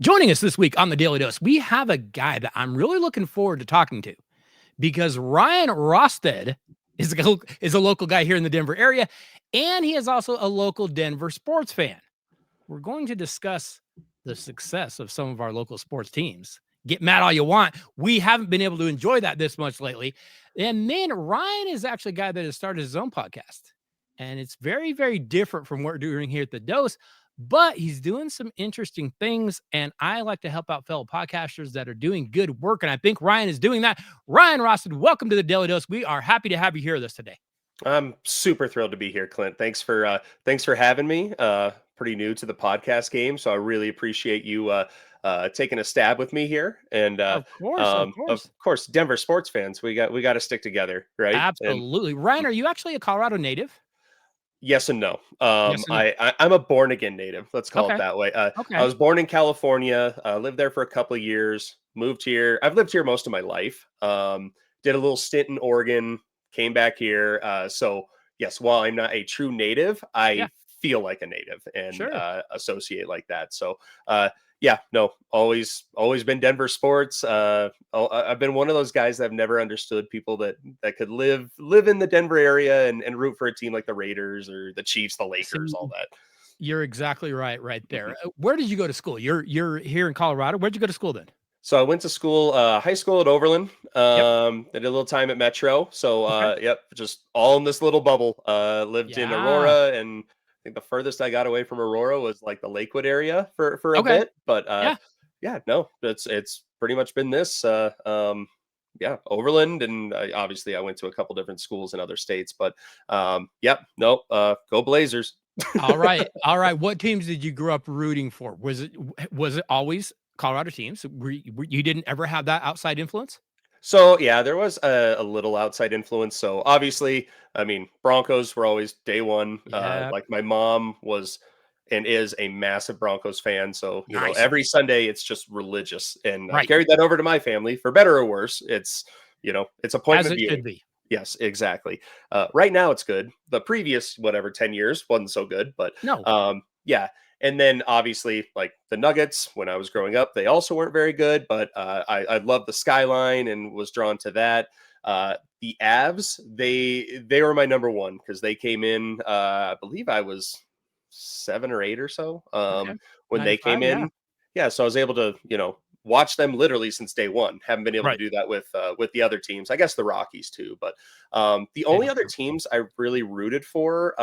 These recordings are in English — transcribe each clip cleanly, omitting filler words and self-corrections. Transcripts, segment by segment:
Joining us this week on the Daily Dose, we have a guy that I'm really looking forward to talking to because Ryan Rostad is a local guy here in the Denver area, and he is also a local Denver sports fan. We're going to discuss the success of some of our local sports teams. Get mad all you want. We haven't been able to enjoy that this much lately. And then Ryan is actually a guy that has started his own podcast. And it's very, very different from what we're doing here at the Dose, but he's doing some interesting things. And I like to help out fellow podcasters that are doing good work. And I think Ryan is doing that. Ryan Rostad, welcome to the Daily Dose. We are happy to have you here with us today. I'm super thrilled to be here, Clint. Thanks for having me. Pretty new to the podcast game, so I really appreciate you taking a stab with me here. And Of course. of course, Denver sports fans, we got to stick together, right? And Absolutely. Ryan, are you actually a Colorado native? yes and no. Yes and no. I'm a born again native. Let's call it Okay. that way. I Okay. was born in California. Lived there for a couple of years. Moved here. I've lived here most of my life. Did a little stint in Oregon. Came back here. So yes, while I'm not a true native, Yeah, I feel like a native and sure. associate like that. So yeah, no, always been Denver sports. I've been one of those guys that have never understood people that could live in the Denver area and root for a team like the Raiders or the Chiefs, the Lakers, See, all that. you're exactly right Mhm. there. Where did you go to school? You're here in Colorado. Where'd you go to school then? So I went to school, high school at Overland. Yep. I did a little time at Metro. So Okay. yep, just all in this little bubble. Lived in Yeah. Aurora, and I think the furthest I got away from Aurora was like the Lakewood area for a Okay. bit. But Yeah. yeah, no, it's pretty much been this. Yeah, Overland, and obviously I went to a couple different schools in other states. But yep, no, go Blazers. All right. All right. What teams did you grow up rooting for? Was it always Colorado teams? You didn't ever have that outside influence? So yeah, there was a little outside influence. So obviously, I mean, Broncos were always day one. Yeah. Like my mom was and is a massive Broncos fan. So Nice. every Sunday it's just religious, and I've Right. carried that over to my family for better or worse. It's As appointment it should viewing. be. Yes, exactly. Right now it's good. The previous whatever 10 years wasn't so good, but No. yeah. And then obviously, like the Nuggets, when I was growing up, they also weren't very good. But I loved the skyline and was drawn to that. The Avs, they were my number one because they came in. I believe I was 7 or 8 or so Okay. when they came 95. Yeah. in. Yeah, so I was able to watch them literally since day one. Haven't been able to Right. do that with the other teams. I guess the Rockies too, but the They only don't other care. teams I really rooted for,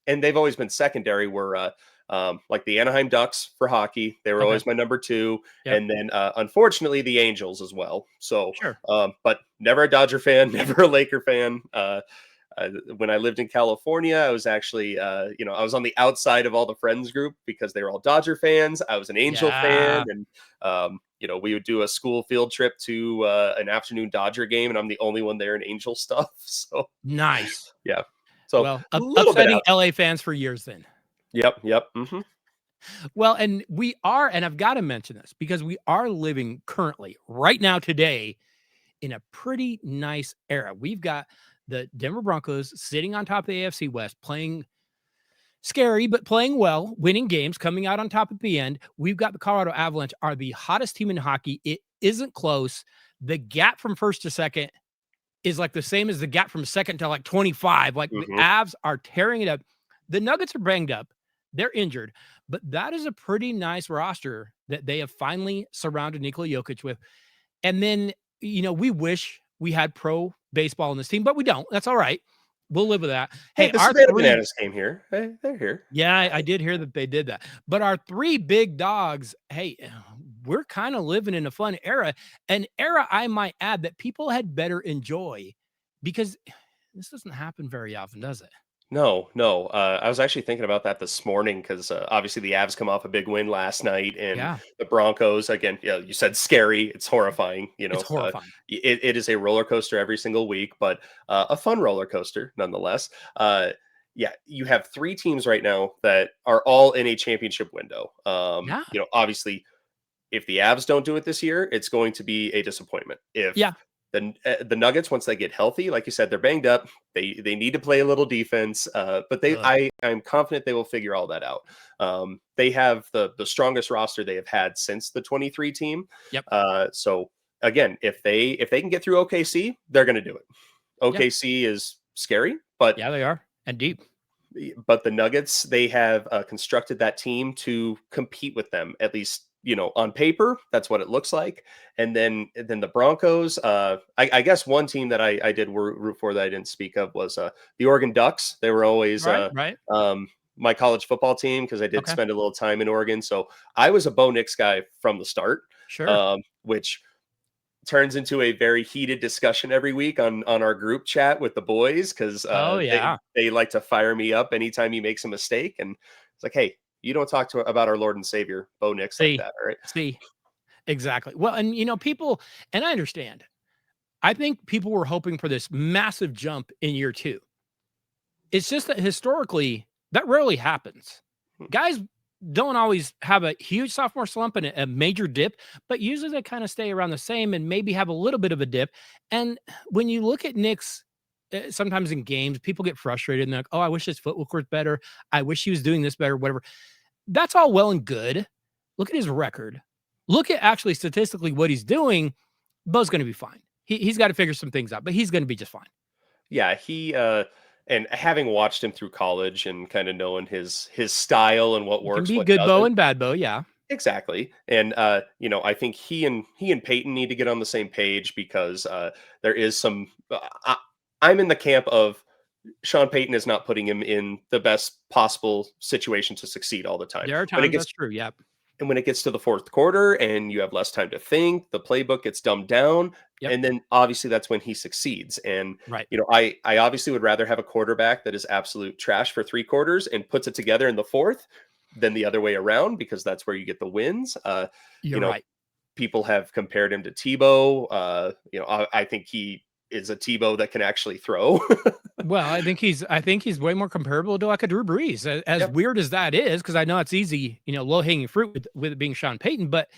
and they've always been secondary, were like the Anaheim Ducks for hockey. They were Okay. always my number two, Yep. and then unfortunately the Angels as well. So, Sure. but never a Dodger fan, never a Laker fan. When I lived in California, I was actually, I was on the outside of all the friends group because they were all Dodger fans. I was an Angel fan, Yeah. and we would do a school field trip to an afternoon Dodger game, and I'm the only one there in Angel stuff. So Nice. yeah, so Well, a little bit upsetting out. LA fans for years then. Yep. Hmm. Well, and we are, and I've got to mention this because we are living currently, right now, today, in a pretty nice era. We've got the Denver Broncos sitting on top of the AFC West, playing scary, but playing well, winning games, coming out on top at the end. We've got the Colorado Avalanche, are the hottest team in hockey. It isn't close. The gap from first to second is like the same as the gap from second to like 25. Like the Hmm. Avs are tearing it up. The Nuggets are banged up. They're injured, but that is a pretty nice roster that they have finally surrounded Nikola Jokic with. And then, we wish we had pro baseball in this team, but we don't. That's all right. We'll live with that. Hey, Hey, the our Savannah three, Bananas came here. Hey, they're here. yeah, I did hear that they did that. But our three big dogs, hey, we're kind of living in a fun era, an era I might add that people had better enjoy because this doesn't happen very often, does it? No, no. I was actually thinking about that this morning because obviously the Avs come off a big win last night, and Yeah, the Broncos again. Yeah, you said scary. It's horrifying. it's horrifying. It is a roller coaster every single week, but a fun roller coaster nonetheless. Yeah, you have three teams right now that are all in a championship window. Yeah, Obviously, if the Avs don't do it this year, it's going to be a disappointment. If yeah, The Nuggets, once they get healthy, like you said, they're banged up. They need to play a little defense, but Ugh. I'm confident they will figure all that out. They have the strongest roster they have had since the 23 team. Yep. So again, if they can get through OKC, they're going to do it. Yeah. OKC is scary, but Yeah, they are. And deep. the Nuggets, they have constructed that team to compete with them, at least, on paper. That's what it looks like. And then the Broncos, I guess one team that I did root for that I didn't speak of was the Oregon Ducks. They were always Right. Right. my college football team because I did Okay. spend a little time in Oregon. So I was a Bo Nix guy from the start, Sure. which turns into a very heated discussion every week on our group chat with the boys because Oh, they yeah. they like to fire me up anytime he makes a mistake, and it's like, hey, you don't talk to about our Lord and Savior Bo Nix like See, that, all right? see, exactly. Well, and people, and I understand. I think people were hoping for this massive jump in year 2. It's just that historically, that rarely happens. Guys don't always have a huge sophomore slump and a major dip, but usually they kind of stay around the same and maybe have a little bit of a dip. And when you look at Nick's, sometimes in games, people get frustrated and they're like, "Oh, I wish his footwork was better. I wish he was doing this better." Whatever. That's all well and good. Look at his record. Look at actually statistically what he's doing. Bo's going to be fine. He's got to figure some things out, but he's going to be just fine. Yeah, he and having watched him through college and kind of knowing his style and what He can works, be what good Bo doesn't. and bad Bo. Yeah. Exactly. And I think he and Peyton need to get on the same page because there is some I'm in the camp of Sean Payton is not putting him in the best possible situation to succeed all the time. There are When it times gets that's true. Yep. and when it gets to the fourth quarter and you have less time to think, the playbook gets dumbed down, Yep. and then obviously that's when he succeeds. And Right. I obviously would rather have a quarterback that is absolute trash for 3 quarters and puts it together in the fourth than the other way around because that's where you get the wins. You're right. People have compared him to Tebow. I think he is a Tebow that can actually throw. Well, I think he's way more comparable to like a Drew Brees. As Yep. weird as that is, because I know it's easy, low hanging fruit with it being Sean Payton, but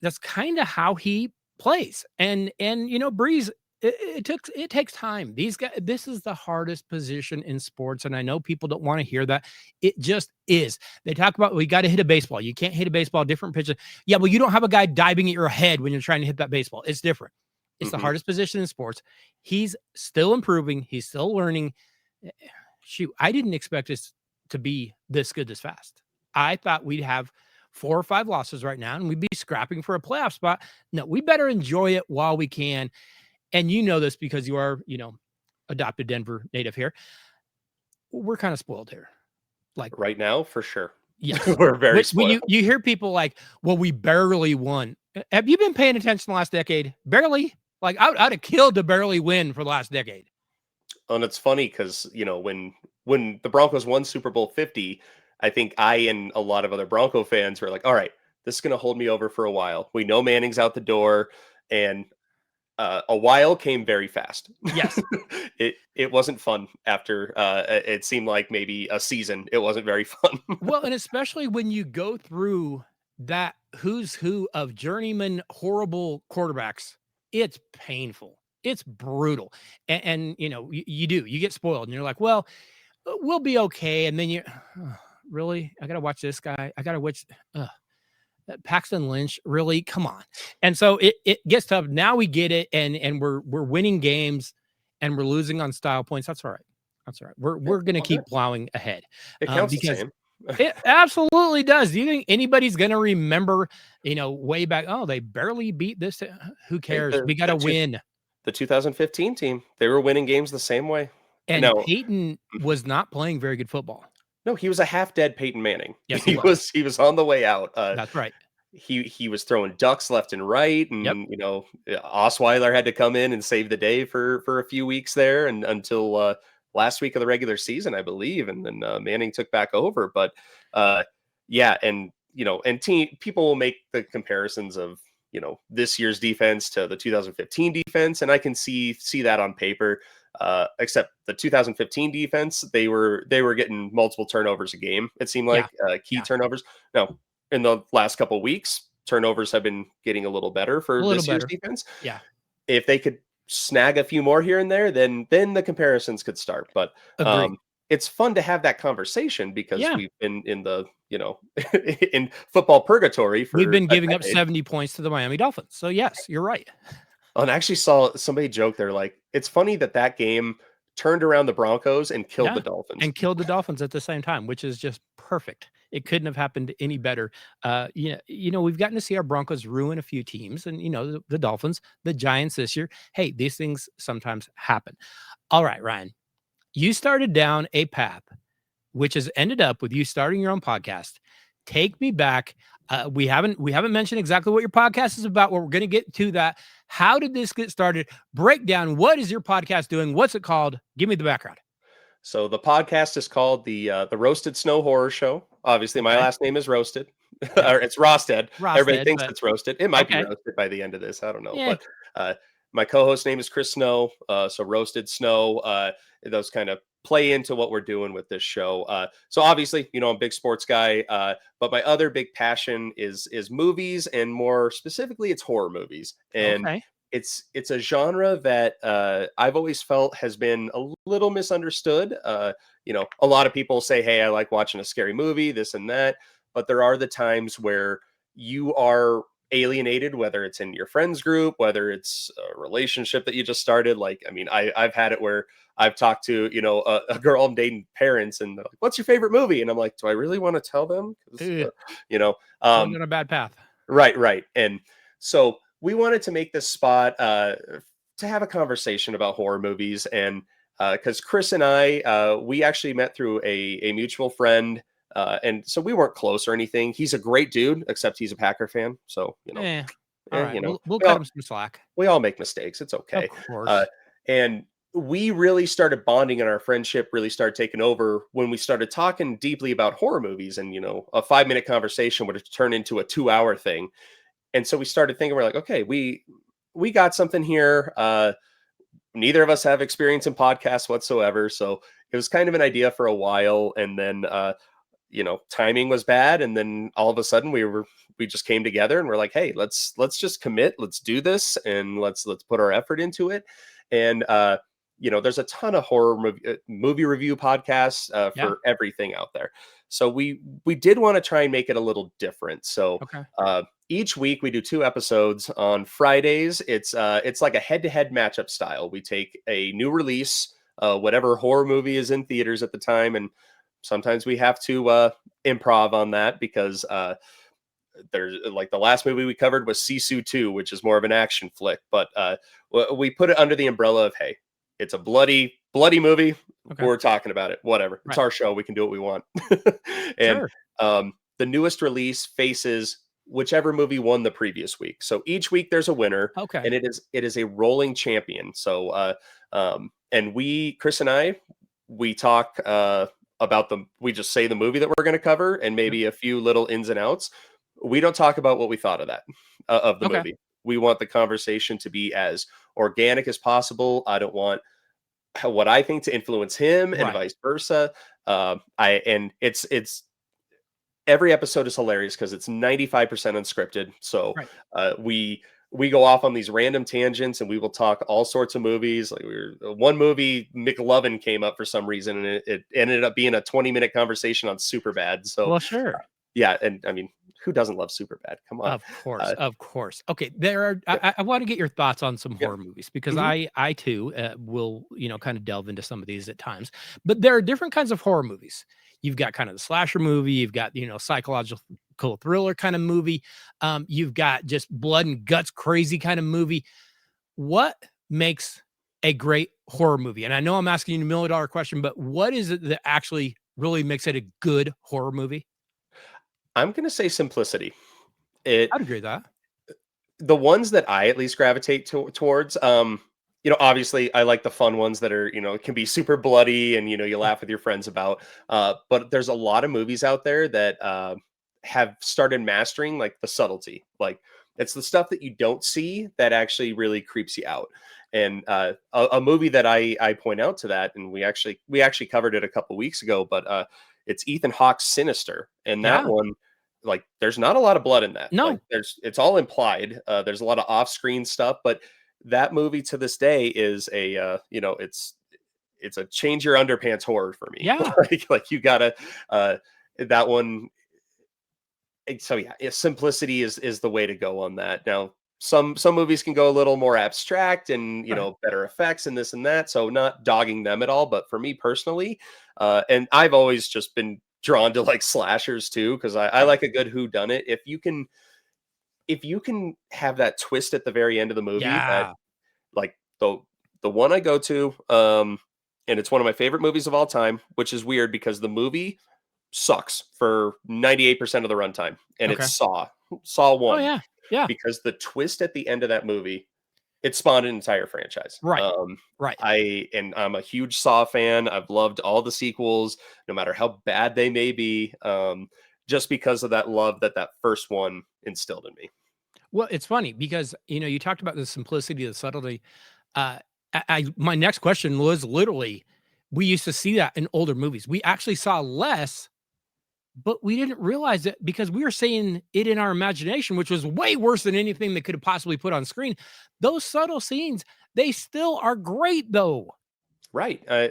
that's kind of how he plays. And Brees, it takes time. These guys, this is the hardest position in sports, and I know people don't want to hear that. It just is. They talk about we got to hit a baseball. You can't hit a baseball different pitches. Yeah, well, you don't have a guy diving at your head when you're trying to hit that baseball. It's different. It's the Mhm. hardest position in sports. He's still improving. He's still learning. Shoot, I didn't expect us to be this good this fast. I thought we'd have 4 or 5 losses right now and we'd be scrapping for a playoff spot. No, we better enjoy it while we can. And you know this because you are, adopted Denver native here. We're kind of spoiled here. Like Right now, for sure. yes. We're very When spoiled. you hear people like, well, we barely won. Have you been paying attention the last decade? Barely. Like I'd have killed to barely win for the last decade. And it's funny because when the Broncos won Super Bowl 50, I think I and a lot of other Bronco fans were like, all right, this is going to hold me over for a while. We know Manning's out the door, and a while came very fast. Yes. It wasn't fun after it seemed like maybe a season. It wasn't very fun. Well, and especially when you go through that who's who of journeyman horrible quarterbacks, it's painful. It's brutal. And you get spoiled and you're like, well, we'll be okay. And then really, I got to watch this guy. I got to watch Paxton Lynch. Really, come on. And so it gets tough. Now we get it. And we're winning games and we're losing on style points. That's all right. That's all right. We're going to keep plowing ahead. It counts the Because same. it absolutely does. Do you think anybody's going to remember, way back? Oh, they barely beat this. Who Hey, cares? We got to win. the 2015 team, they were winning games the same way. And No, Peyton was not playing very good football. no, he was a half dead Peyton Manning. Yes, He was on the way out. That's right. He was throwing ducks left and right, Yep. and Osweiler had to come in and save the day for a few weeks there, and until last week of the regular season, I believe, and then Manning took back over. But yeah, and people will make the comparisons of this year's defense to the 2015 defense, and I can see that on paper. Except the 2015 defense, they were getting multiple turnovers a game. It seemed like key turnovers. Now, in the last couple of weeks, turnovers have been getting a little better for this year's defense. Yeah. If they could snag a few more here and there, then the comparisons could start. But Agree. it's fun to have that conversation because Yeah. we've been in the, in football purgatory We've for been a giving up decade. 70 points to the Miami Dolphins. So yes, you're right. And I actually saw somebody joke, they're like, it's funny that that game turned around the Broncos and killed the Yeah. Dolphins. And killed the Dolphins at the same time, which is just perfect. It couldn't have happened any better. We've gotten to see our Broncos ruin a few teams and the Dolphins, the Giants this year. Hey, these things sometimes happen. All right, Ryan. You started down a path which has ended up with you starting your own podcast. Take me back. We haven't mentioned exactly what your podcast is about. But we're going to get to that. How did this get started? Break down. What is your podcast doing? What's it called? Give me the background. So the podcast is called the Roasted Snow Horror Show. Obviously, my Okay. last name is Roasted, Yep. or it's Rostad. Everybody Rostad, thinks but it's Roasted. It might be okay. Roasted by the end of this. I don't know. Yeah. But uh, my co-host name is Chris Snow. So Roasted Snow. Those kind of play into what we're doing with this show. So obviously, I'm a big sports guy. But my other big passion is movies, and more specifically, it's horror movies. And Okay. it's a genre that I've always felt has been a little misunderstood. A lot of people say, "Hey, I like watching a scary movie, this and that," but there are the times where you are alienated, whether it's in your friends group, whether it's a relationship that you just started. Like, I mean, I've had it where I've talked to a girl I'm dating parents, and they're like, "What's your favorite movie?" And I'm like, "Do I really want to tell them?" Because Ugh, you know, going um, down a bad path. right, right. And so we wanted to make this spot to have a conversation about horror movies. And because Chris and I, we actually met through a mutual friend. And so we weren't close or anything. He's a great dude, except he's a Packer fan. So, Eh. All right. We'll we cut all, him some slack. we all make mistakes. It's Of okay. Uh, course. and we really started bonding, and our friendship really started taking over when we started talking deeply about horror movies. And, a 5-minute conversation would have turned into a 2-hour thing. And so we started thinking, we're like, okay, we got something here. Neither of us have experience in podcasts whatsoever, so it was kind of an idea for a while. And then timing was bad, and then all of a sudden we just came together and we're like, hey, let's just commit, let's do this, and let's put our effort into it. And there's a ton of horror movie review podcasts Yeah. for everything out there. So we did want to try and make it a little different. So Okay. each week we do 2 episodes. On Fridays, it's like a head-to-head matchup style. We take a new release, whatever horror movie is in theaters at the time, and sometimes we have to improv on that because there's like the last movie we covered was Sisu 2, which is more of an action flick. But we put it under the umbrella of, hey, it's a bloody movie. Okay. We're talking about it. Whatever. It's Right. our show. We can do what we want. And Sure. the newest release faces whichever movie won the previous week. So each week there's a winner, Okay. and it is a rolling champion. So and Chris and I, we talk about we just say the movie that we're going to cover and Yep. maybe a few little ins and outs. We don't talk about what we thought of that of the Okay. movie. We want the conversation to be as organic as possible. I don't want what I think to influence him and Right. vice versa. It's every episode is hilarious because it's 95% unscripted. So Right. we go off on these random tangents, and we will talk all sorts of movies. Like one movie, McLovin came up for some reason, and it ended up being a 20-minute conversation on Superbad. So Well, sure. yeah, and I mean, who doesn't love Superbad? Come on. Of course, Uh, of course. Okay, there are. yep, I want to get your thoughts on some yep. horror movies because Mhm. I too will kind of delve into some of these at times. But there are different kinds of horror movies. You've got kind of the slasher movie. You've got psychological thriller kind of movie. You've got just blood and guts crazy kind of movie. What makes a great horror movie? And I know I'm asking you a $1 million question, but what is it that actually really makes it a good horror movie? I'm gonna say simplicity. It I'd agree with that. The ones that I at least gravitate towards, obviously I like the fun ones that are, can be super bloody and, you Right. laugh with your friends about. But there's a lot of movies out there that have started mastering like the subtlety. Like it's the stuff that you don't see that actually really creeps you out. And a movie that I point out to that, and we actually covered it a couple weeks ago, but it's Ethan Hawke's Sinister, and that Yeah. one, like there's not a lot of blood in that. Like No. it's all implied. There's a lot of off-screen stuff, but that movie to this day is a it's a change your underpants horror for me. Yeah. Like you gotta that one. So yeah, simplicity is the way to go on that. Now, some movies can go a little more abstract and Right. better effects and this and that. So not dogging them at all, but for me personally, and I've always just been drawn to like slashers too because I Right. like a good who done it. If you can have that twist at the very end of the movie that Yeah. like the one I go to, and it's one of my favorite movies of all time, which is weird because the movie sucks for 98% of the runtime, and Okay. it's Saw Oh 1, yeah. Yeah. because the twist at the end of that movie, it spawned an entire franchise. Right. Right. I'm a huge Saw fan. I've loved all the sequels, no matter how bad they may be, just because of that love that that first one instilled in me. Well, it's funny because, you talked about the simplicity, the subtlety. Uh, my next question was literally, we used to see that in older movies. We actually saw less, but we didn't realize it because we were seeing it in our imagination, which was way worse than anything they could have possibly put on screen. Those subtle scenes, they still are great though. Right. I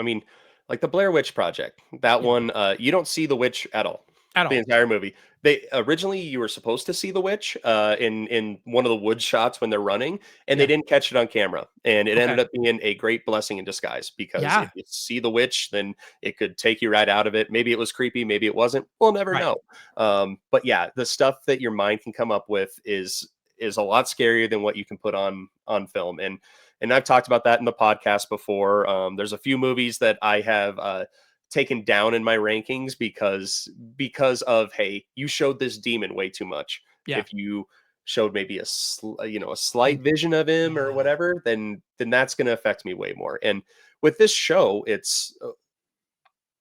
mean, like the Blair Witch Project, that Yeah, one, you don't see the witch at all, at the all. entire movie. They originally you were supposed to see the witch in one of the wood shots when they're running, and they Yeah. didn't catch it on camera. And it ended Okay. up being a great blessing in disguise because if Yeah. you see the witch, then it could take you right out of it. Maybe it was creepy, maybe it wasn't. We'll never Right. know. But yeah, the stuff that your mind can come up with is a lot scarier than what you can put on film. And I've talked about that in the podcast before. There's a few movies that I have taken down in my rankings because of, hey, you showed this demon way too much. Yeah. If you showed maybe a slight And vision of him or yeah. whatever, then that's going to affect me way more. And with this show, it's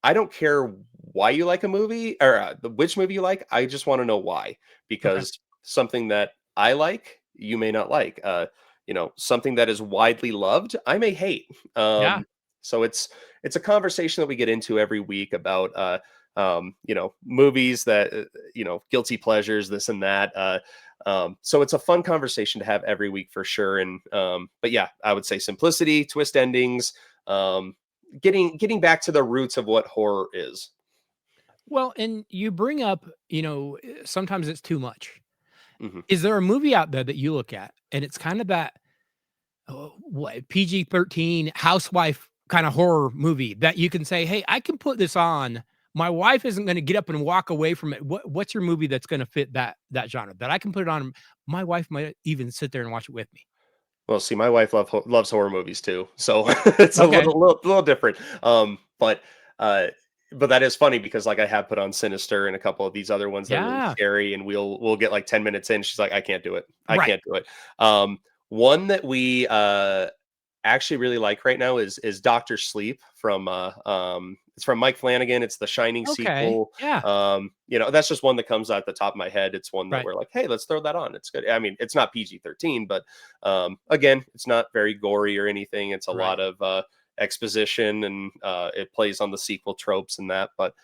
I don't care why you like a movie or which movie you like. I just want to know why, Okay. because something that I like, you may not like. Something that is widely loved, I may hate. Yeah. So it's a conversation that we get into every week about movies that guilty pleasures, this and that. So it's a fun conversation to have every week for sure. And but yeah, I would say simplicity, twist endings, getting back to the roots of what horror is. Well, and you bring up, sometimes it's too much. Mhm. Is there a movie out there that you look at and it's kind of that what PG-13 housewife kind of horror movie that you can say, "Hey, I can put this on. My wife isn't going to get up and walk away from it." What's your movie that's going to fit that genre that I can put it on? My wife might even sit there and watch it with me. Well, see, my wife loves horror movies too, so it's a Okay. little different. Uh, but that is funny because like I have put on Sinister and a couple of these other ones that are really Yeah. scary, and we'll get like 10 minutes in. She's like, I can't do it. I Right. can't do it. One that we actually really like right now is Doctor Sleep from it's from Mike Flanagan. It's the Shining Okay. sequel. Yeah. That's just one that comes out at the top of my head. It's one that Right. we're like, hey, let's throw that on. It's good. I mean, it's not PG-13, but again, it's not very gory or anything. It's a Right. lot of exposition, and it plays on the sequel tropes and that. But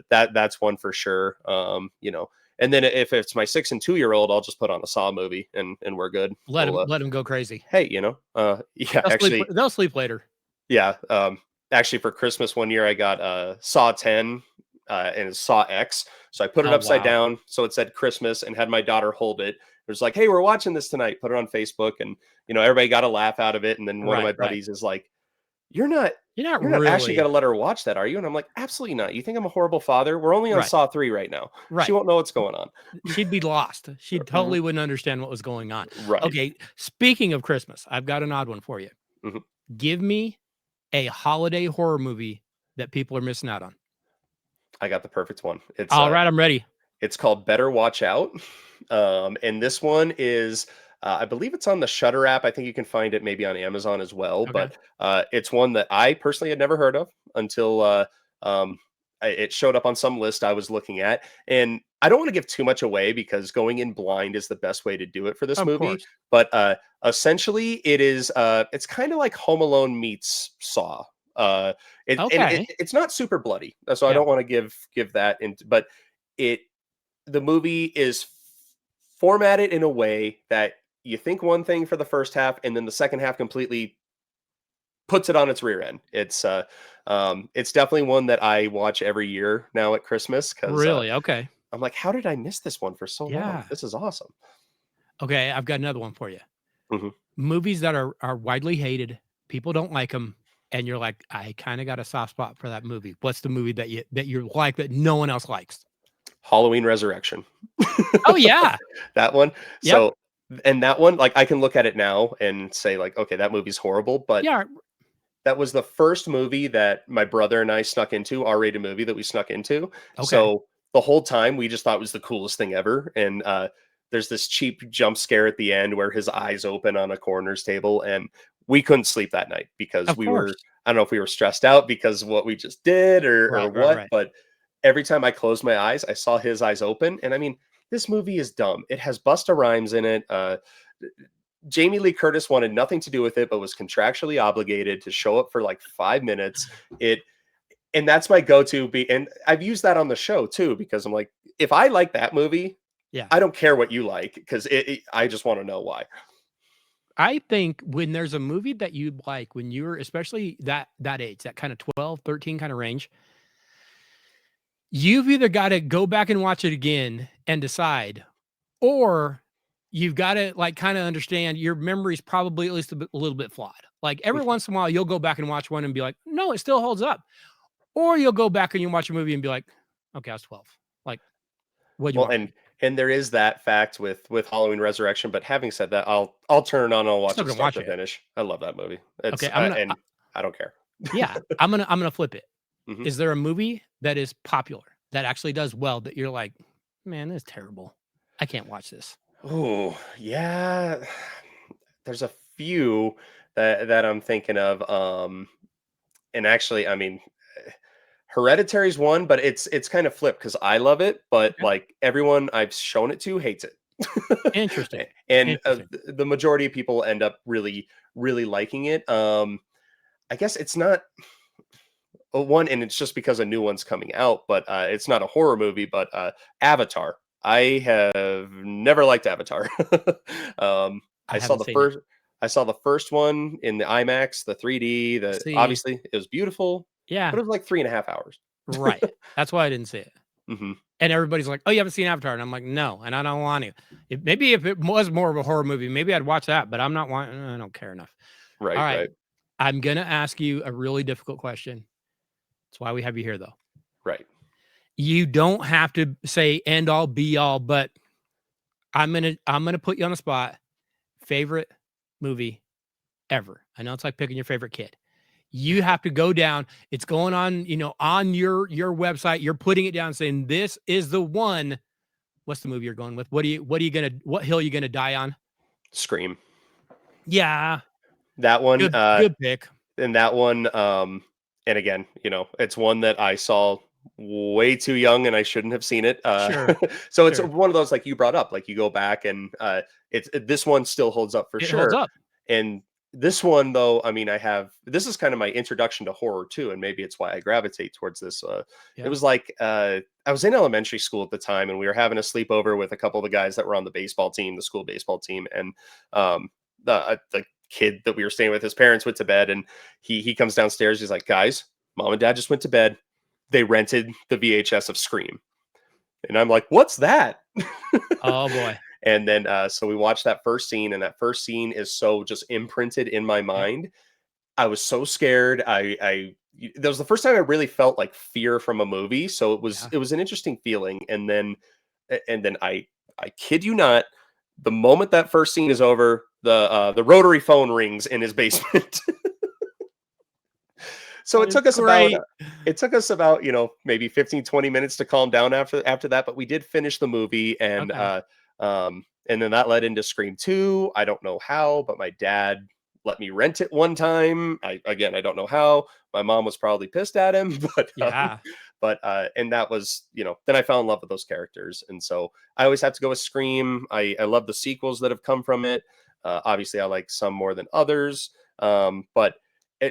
that's one for sure. And then if it's my 6 and 2-year-old, I'll just put on a Saw movie and we're good. Let We'll him let him go crazy. hey, yeah, actually, They'll sleep later. yeah, actually for Christmas one year I got Saw 10 and it's Saw X. So I put it Oh, upside wow. down so it said Christmas and had my daughter hold it. It was like, "Hey, we're watching this tonight." Put it on Facebook, and everybody got a laugh out of it, and then one of my Right. Right. buddies is like, "You're not You're not you're not actually really going to let her watch that, are you?" And I'm like, "Absolutely not. You think I'm a horrible father? We're only on right. Saw 3 right now. She Right. won't know what's going on." She'd be lost. She Mhm. totally wouldn't understand what was going on. Right. Okay, speaking of Christmas, I've got an odd one for you. Mhm. Give me a holiday horror movie that people are missing out on. I got the perfect one. All right, I'm ready. It's called Better Watch Out. And this one is, I believe it's on the Shutter app. I think you can find it maybe on Amazon as well. Okay. But it's one that I personally had never heard of until um, it showed up on some list I was looking at. And I don't want to give too much away because going in blind is the best way to do it for this Of movie. course. But essentially, it's kind of like Home Alone meets Saw. Okay. It's not super bloody, so I Yeah. don't want to give that. But it the movie is formatted in a way that you think one thing for the first half, and then the second half completely puts it on its rear end. It's definitely one that I watch every year now at Christmas because Really? Okay. I'm like, how did I miss this one for so long? Yeah. This is awesome. Okay, I've got another one for you. Mhm. Movies that are widely hated, people don't like them, and you're like, "I kinda got a soft spot for that movie." What's the movie that you like that no one else likes? Halloween Resurrection. Oh, yeah. That one. Yep. So, and that one, like, I can look at it now and say, like, okay, that movie's horrible. But Yeah, that was the first movie that my brother and I snuck into, R-rated movie that we snuck into. okay. So the whole time we just thought it was the coolest thing ever. And there's this cheap jump scare at the end where his eyes open on a coroner's table, and we couldn't sleep that night because Of we were, course. I don't know if we were stressed out because of what we just did or Right, right, what, right. but every time I closed my eyes, I saw his eyes open. And I mean, this movie is dumb. It has Busta Rhymes in it. Jamie Lee Curtis wanted nothing to do with it, but was contractually obligated to show up for like 5 minutes. It and that's my go-to and I've used that on the show too, because I'm like, if I like that movie, Yeah. I don't care what you like, because I just want to know why. I think when there's a movie that you like, when you're especially that age, that kinda 12, 13 kinda range, you've either gotta go back and watch it again and decide, or you've gotta, like, kinda understand your memory's probably at least a little bit flawed. Like, every once in a while, you'll go back and watch one and be like, "No, it still holds up." Or you'll go back and you watch a movie and be like, "Okay, I was 12. Like, what'd you Well, want from me?" and there is that fact with Halloween Resurrection. But having said that, I'll turn it on and I'll You're watch still it gonna start watch to it. finish. I love that movie. Okay, And I don't care. yeah, I'm gonna flip it. Hmm. Is there a movie that is popular, that actually does well, that you're like, "Man, this is terrible. I can't watch this." Oh yeah, there's a few that I'm thinking of. And actually, I mean, Hereditary's one, but it's kind of flipped because I love it, but Okay. like everyone I've shown it to hates it. Interesting. And Interesting. the majority of people end up really liking it. I guess it's not a one, and it's just because a new one's coming out, but it's not a horror movie, but Avatar. I have never liked Avatar. um, I I saw haven't the seen it. first. I saw the first one in the IMAX, the 3D. The See, obviously it was beautiful, yeah, but it was like 3.5 hours. right. That's why I didn't see it. Hmm. And everybody's like, "Oh, you haven't seen Avatar?" And I'm like, "No, and I don't want to." If it was more of a horror movie, maybe I'd watch that, but I don't care enough. All Right, right, right, I'm gonna ask you a really difficult question. That's why we have you here, though. right. You don't have to say end all be all, but I'm gonna put you on the spot. Favorite movie ever? I know it's like picking your favorite kid. You have to go down. It's going on, on your website. You're putting it down, saying this is the one. What's the movie you're going with? What hill are you gonna die on? Scream. Yeah, That one, good pick. and that one, and again, it's one that I saw way too young, and I shouldn't have seen it. Sure, So it's sure. one of those, like you brought up, like you go back and this one still holds up for It holds sure. up. And this one, though, I mean, this is kind of my introduction to horror too, and maybe it's why I gravitate towards this. It Yeah. was like I was in elementary school at the time, and we were having a sleepover with a couple of the guys that were on the baseball team, the school baseball team, and the kid that we were staying with, his parents went to bed, and he comes downstairs. He's like, "Guys, mom and dad just went to bed. They rented the VHS of Scream." And I'm like, "What's that?" Oh boy. And then so we watched that first scene, and that first scene is so just imprinted in my Yeah. mind. I was so scared. That was the first time I really felt like fear from a movie. So Yeah. it was an interesting feeling. And then I kid you not, the moment that first scene is over, the rotary phone rings in his basement. So That is great. it took us about, maybe 15-20 minutes to calm down after that, but we did finish the movie. Okay. And then that led into Scream 2. I don't know how, but my dad let me rent it one time. I don't know how. My mom was probably pissed at him, Yeah. and that was, then I fell in love with those characters. And so I always have to go with Scream. I love the sequels that have come from it. Obviously I like some more than others. But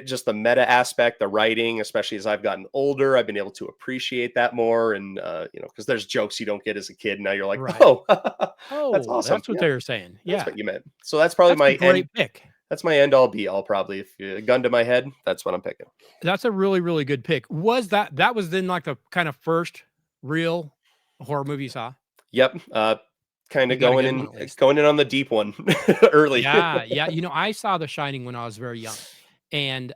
just the meta aspect, the writing, especially as I've gotten older, I've been able to appreciate that more. And because there's jokes you don't get as a kid, now you're like, Right. oh, that's Oh, awesome. that's what Yeah, they were saying. that's Yeah. what you meant. So that's probably That's a my end. great pick. That's my end all be all. Probably, if you gun to my head, that's what I'm picking. That's a really, really good pick. Was that was then like the kind of first real horror movie you saw? Yep. Kind You of got a good one at least. going in on the deep one early. Yeah, yeah. I saw The Shining when I was very young and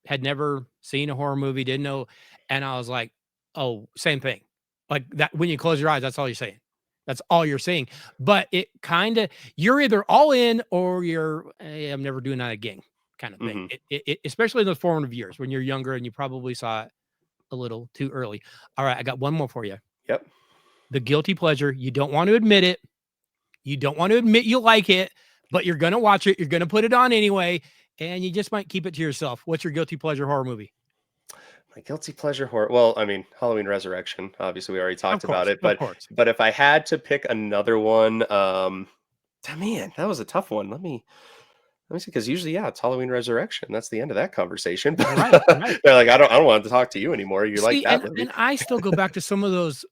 had never seen a horror movie, didn't know. And I was like, oh, same thing. Like that when you close your eyes, that's all you're saying. That's all you're saying. But it kind of you're either all in or you're I'm never doing that again kind of thing. Hmm. Especially in those formative years when you're younger and you probably saw it a little too early. All right, I got one more for you. Yep. The guilty pleasure. You don't want to admit it. You don't want to admit you like it, but you're going to watch it. You're going to put it on anyway, and you just might keep it to yourself. What's your guilty pleasure horror movie? My guilty pleasure horror. Well, I mean, Halloween Resurrection. Obviously, we already Of talked about course, it, of course. but if I had to pick another one, man, that was a tough one. Let me see, because usually, yeah, it's Halloween Resurrection. That's the end of that conversation. Right, But right. they're like, I don't want to talk to you anymore. You like See, that movie? and I still go back to some of those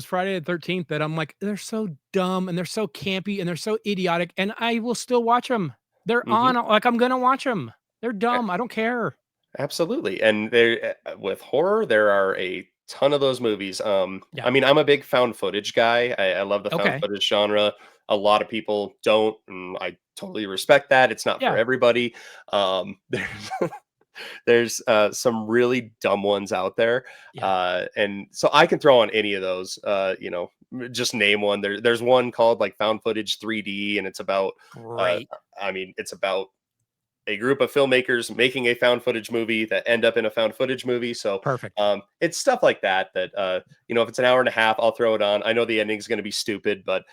Friday the 13th that I'm like, they're so dumb and they're so campy and they're so idiotic, and I will still watch them. They're Hmm. on like I'm gonna watch them. They're dumb. I don't care. Absolutely. And there, with horror, there are a ton of those movies. Yeah. I mean, I'm a big found footage guy. I love the found Okay. footage genre. A lot of people don't, and I totally respect that. It's not for Yeah. everybody. There's some really dumb ones out there, Yeah. and so I can throw on any of those. Just name one. There's one called like Found Footage 3D, and it's about. Uh, Great. I mean, it's about a group of filmmakers making a found footage movie that end up in a found footage movie. So Perfect. it's stuff like that. If it's an hour and a half, I'll throw it on. I know the ending's going to be stupid, but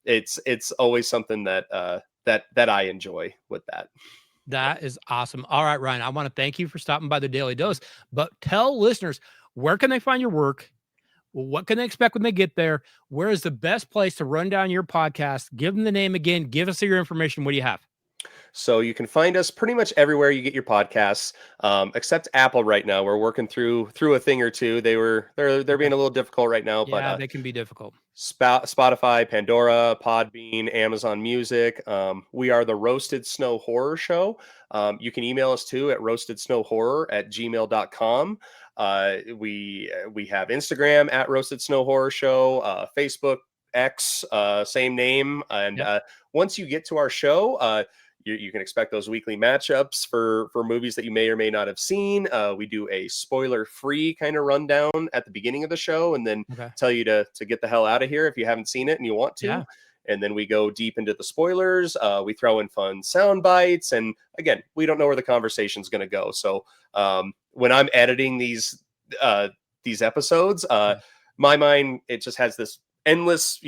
it's always something that I enjoy with that. That is awesome. All right, Ryan, I want to thank you for stopping by the Daily Dose, but tell listeners where can they find your work? What can they expect when they get there? Where is the best place to run down your podcast? Give them the name again. Give us your information. What do you have? So you can find us pretty much everywhere you get your podcasts, except Apple right now. We're working through a thing or two. They're Okay. being a little difficult right now, but Yeah, they can be difficult. Spotify, Pandora, Podbean, Amazon Music. We are the Roasted Snow Horror Show. You can email us too at roastedsnowhorror@gmail.com. We have Instagram at Roasted Snow Horror Show, Facebook, X, same name. And Yep. once you get to our show, you can expect those weekly matchups for movies that you may or may not have seen. We do a spoiler-free kind of rundown at the beginning of the show, and then Okay. tell you to get the hell out of here if you haven't seen it and you want to. Yeah. And then we go deep into the spoilers. We throw in fun sound bites, and again, we don't know where the conversation's going to go. So when I'm editing these episodes, Yeah. my mind, it just has this endless,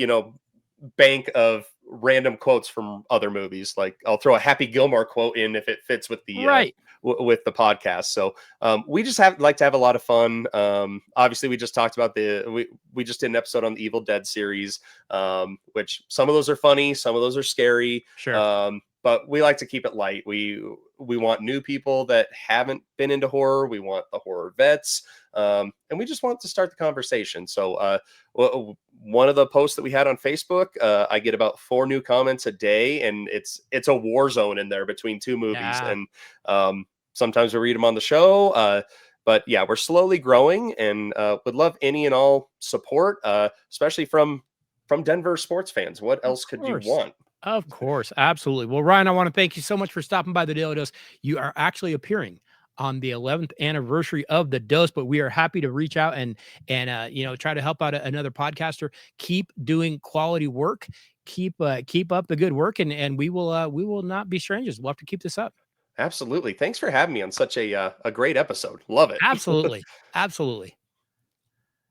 bank of random quotes from other movies. Like I'll throw a Happy Gilmore quote in if it fits with Right. with the podcast. So we just like to have a lot of fun. Obviously, we just talked about we just did an episode on the Evil Dead series, which some of those are funny, some of those are scary. Sure. But we like to keep it light. We want new people that haven't been into horror. We want the horror vets, and we just want to start the conversation. So one of the posts that we had on Facebook, I get about 4 new comments a day, and it's a war zone in there between two movies. Yeah. And sometimes we read them on the show. But yeah, we're slowly growing, and would love any and all support, especially from Denver sports fans. What Of else could you course. want? Of course. Absolutely. Well, Ryan, I want to thank you so much for stopping by the Daily Dose. You are actually appearing on the 11th anniversary of the Dose, but we are happy to reach out and try to help out another podcaster. Keep doing quality work. Keep up the good work, and we will not be strangers. We'll have to keep this up. Absolutely. Thanks for having me on such a great episode. Love it. Absolutely. Absolutely.